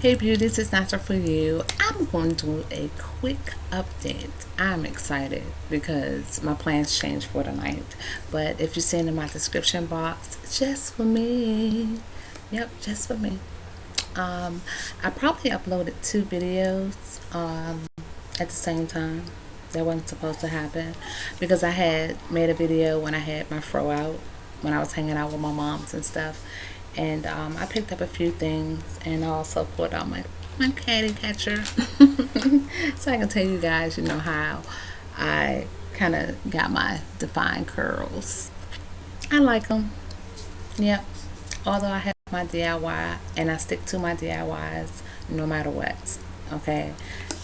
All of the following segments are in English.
Hey beauties, it's Natural for you. I'm going to do a quick update. I'm excited because my plans changed for tonight. But if you're seeing in my description box, just for me. Yep, just for me. Um, I probably uploaded two videos at the same time. That wasn't supposed to happen because I had made a video when I had my fro out, when I was hanging out with my moms and stuff. And I picked up a few things and I also pulled out my caddy catcher so I can tell you guys, how I kind of got my defined curls. I like them. Yep. Although I have my DIY and I stick to my DIYs no matter what. Okay.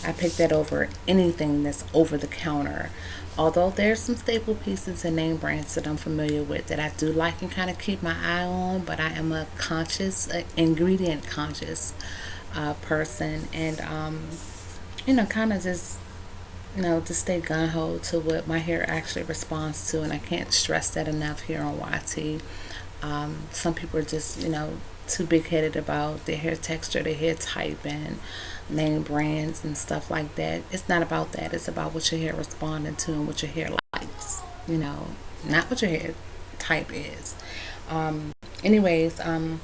I pick that over anything that's over the counter. Although there's some staple pieces and name brands that I'm familiar with that I do like and kind of keep my eye on, but I am a conscious, ingredient conscious person, and kind of just to stay gun ho to what my hair actually responds to, and I can't stress that enough here on YT. Some people are just too big headed about their hair texture, their hair type, and name brands and stuff like that. It's not about that. It's about what your hair responding to and what your hair likes. Not what your hair type is. Anyways, I'm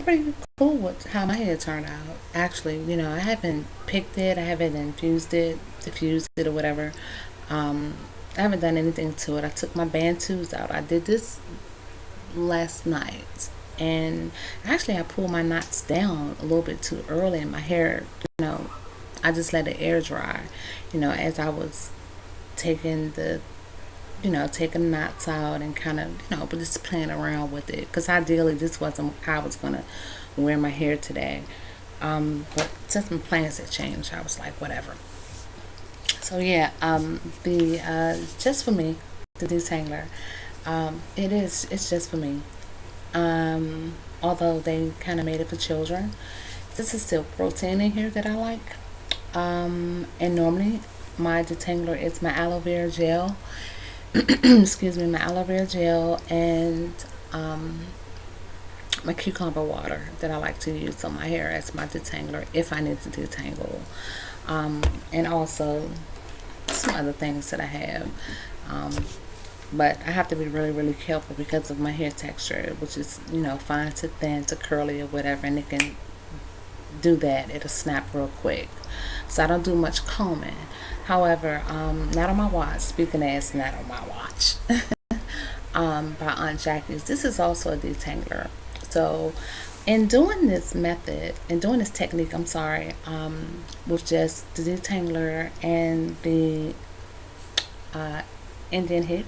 pretty cool with how my hair turned out. Actually, I haven't picked it, I haven't diffused it or whatever. I haven't done anything to it. I took my Bantus out. I did this last night, and actually I pulled my knots down a little bit too early in my hair. I just let it air dry, as I was taking taking the knots out and kind of, but just playing around with it, because ideally this wasn't how I was going to wear my hair today. But since my plans had changed, I was like, whatever. So yeah, the just for me, the detangler, it's just for me. Although they kind of made it for children, this is still protein in here that I like. And normally my detangler is my aloe vera gel. Excuse me, my aloe vera gel and my cucumber water that I like to use on my hair as my detangler if I need to detangle. And also some other things that I have. But I have to be really, really careful because of my hair texture, which is, fine to thin to curly or whatever, and it can do that. It'll snap real quick. So I don't do much combing. However, not on my watch. Speaking as not on my watch. By Aunt Jackie's. This is also a detangler. So in doing this method, in doing this technique, I'm sorry, with just the detangler and the Indian heat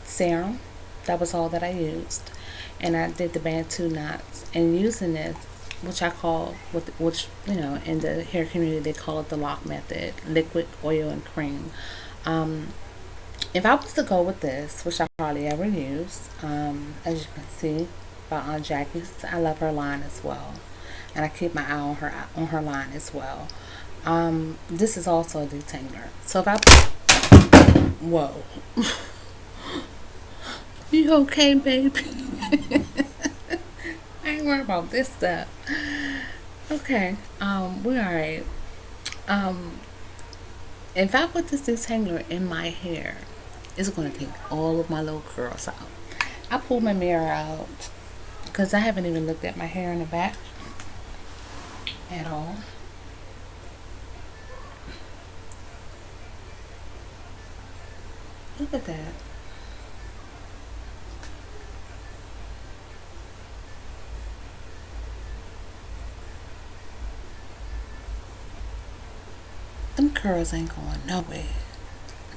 serum, that was all that I used. And I did the Bantu knots, and using this, which I call, which in the hair community they call it the lock method, liquid, oil, and cream. If I was to go with this, which I hardly ever use, as you can see by Aunt Jackie's, I love her line as well, and I keep my eye on her line as well. This is also a detangler. So if I, whoa, you okay, baby? I ain't worried about this stuff. Okay, we're alright. If I put this detangler in my hair, it's gonna take all of my little curls out. I pulled my mirror out because I haven't even looked at my hair in the back at all. Look at that. Them curls ain't going nowhere.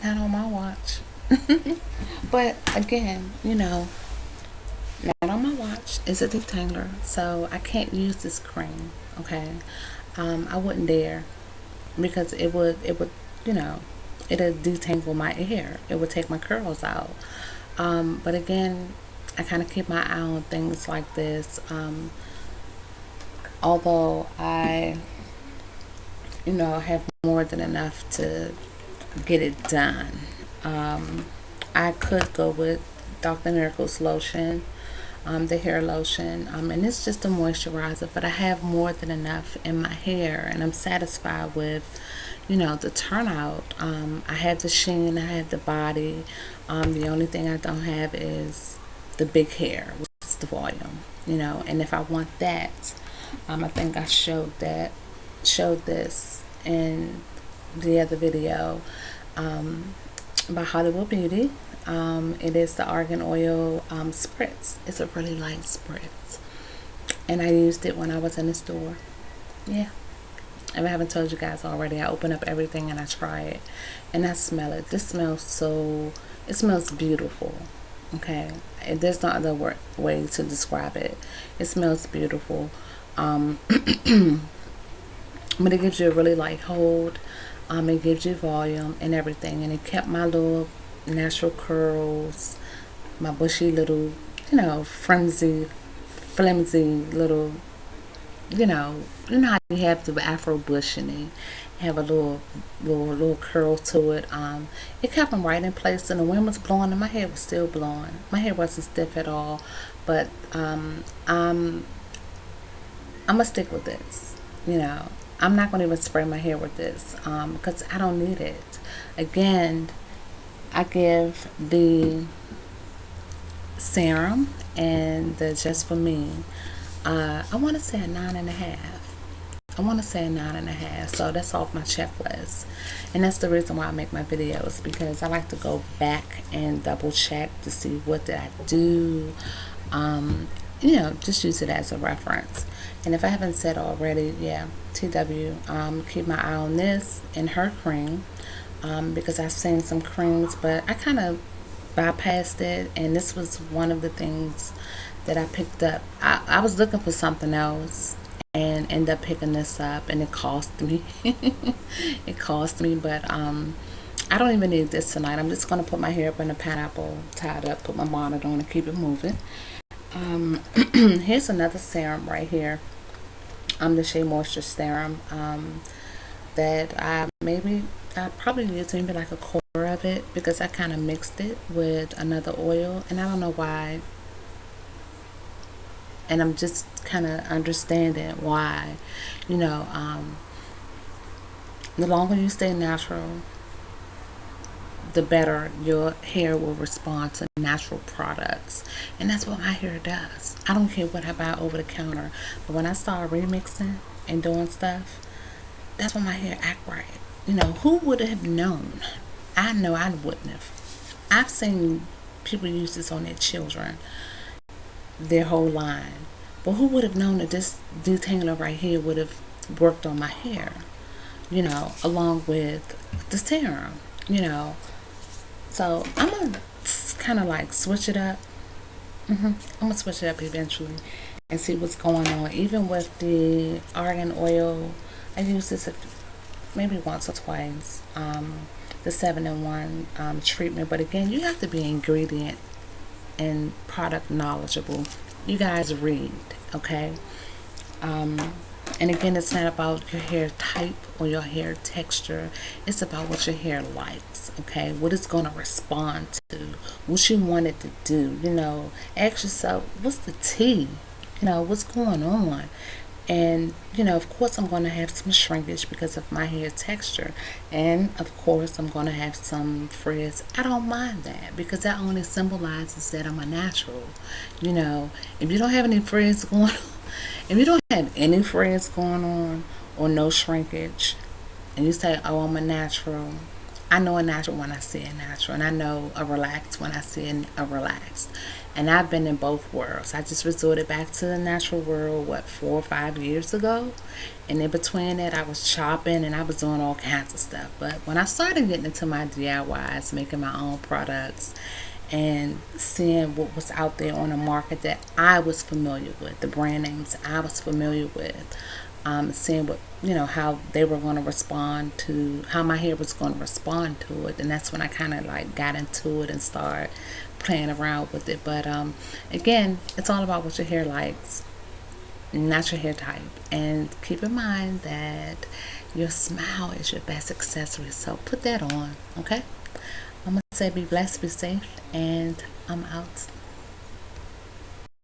Not on my watch. But again, not on my watch. It's a detangler, so I can't use this cream. Okay, I wouldn't dare because it would, you know, it'll detangle my hair. It would take my curls out. But again, I kind of keep my eye on things like this. Although I, have more than enough to get it done. I could go with Dr. Miracle's lotion. the hair lotion, and it's just a moisturizer, but I have more than enough in my hair, and I'm satisfied with, you know, the turnout. I have the sheen, I have the body. The only thing I don't have is the big hair, which is the volume, you know. And if I want that, I think I showed this in the other video, by Hollywood Beauty. It is the argan oil spritz. It's a really light spritz, and I used it when I was in the store. Yeah. If I haven't told you guys already, I open up everything and I try it, and I smell it. This smells so, it smells beautiful. Okay, there's no other way to describe it. It smells beautiful. But it gives you a really light hold. It gives you volume and everything, and it kept my little natural curls, my bushy little, you know, flimsy little, you know how you have the Afro bush and they have a little curl to it. It kept them right in place, and the wind was blowing, and my hair was still blowing. My hair wasn't stiff at all, but I'm gonna stick with this. You know, I'm not gonna even spray my hair with this because I don't need it. Again, I give the serum and the Just For Me, I want to say a 9.5. I want to say a 9.5. So that's off my checklist, and that's the reason why I make my videos, because I like to go back and double check to see what did I do. You know, just use it as a reference. And if I haven't said already, yeah, TW, keep my eye on this and her cream, because I've seen some creams, but I kind of bypassed it, and this was one of the things that I picked up. I was looking for something else and ended up picking this up, and it cost me. It cost me, but I don't even need this tonight. I'm just going to put my hair up in a pineapple, tie it up, put my bonnet on, and keep it moving. Here's another serum right here. The Shea Moisture Serum, that I probably used maybe like a quarter of it, because I kind of mixed it with another oil, and I don't know why, and I'm just kind of understanding why. You know, the longer you stay natural, the better your hair will respond to natural products, and that's what my hair does. I don't care what I buy over the counter, but when I start remixing and doing stuff, that's when my hair act right. You know, who would have known? I know I wouldn't have. I've seen people use this on their children their whole line, but who would have known that this detailer right here would have worked on my hair, you know, along with the serum, you know. So I'm gonna kind of like switch it up. I'm gonna switch it up eventually and see what's going on. Even with the argan oil, I use this maybe once or twice. The 7-in-1 treatment, but again, you have to be ingredient and product knowledgeable. You guys read, okay? And again, it's not about your hair type or your hair texture. It's about what your hair likes, okay? What it's going to respond to, what you want it to do. You know, ask yourself, what's the tea? You know, what's going on? And, you know, of course, I'm going to have some shrinkage because of my hair texture. And, of course, I'm going to have some frizz. I don't mind that, because that only symbolizes that I'm a natural. You know, if you don't have any frizz going on, if you don't have any frizz going on or no shrinkage, and you say, oh, I'm a natural, I know a natural when I see a natural, and I know a relaxed when I see a relaxed. And I've been in both worlds. I just resorted back to the natural world, 4 or 5 years ago. And in between that, I was chopping and I was doing all kinds of stuff. But when I started getting into my DIYs, making my own products, and seeing what was out there on the market that I was familiar with, the brand names I was familiar with, seeing what, you know, how they were going to respond to, how my hair was going to respond to it. And that's when I kind of like got into it and started playing around with it. But again, it's all about what your hair likes, not your hair type. And keep in mind that your smile is your best accessory, so put that on, okay? I'm gonna say be blessed, be safe, and I'm out.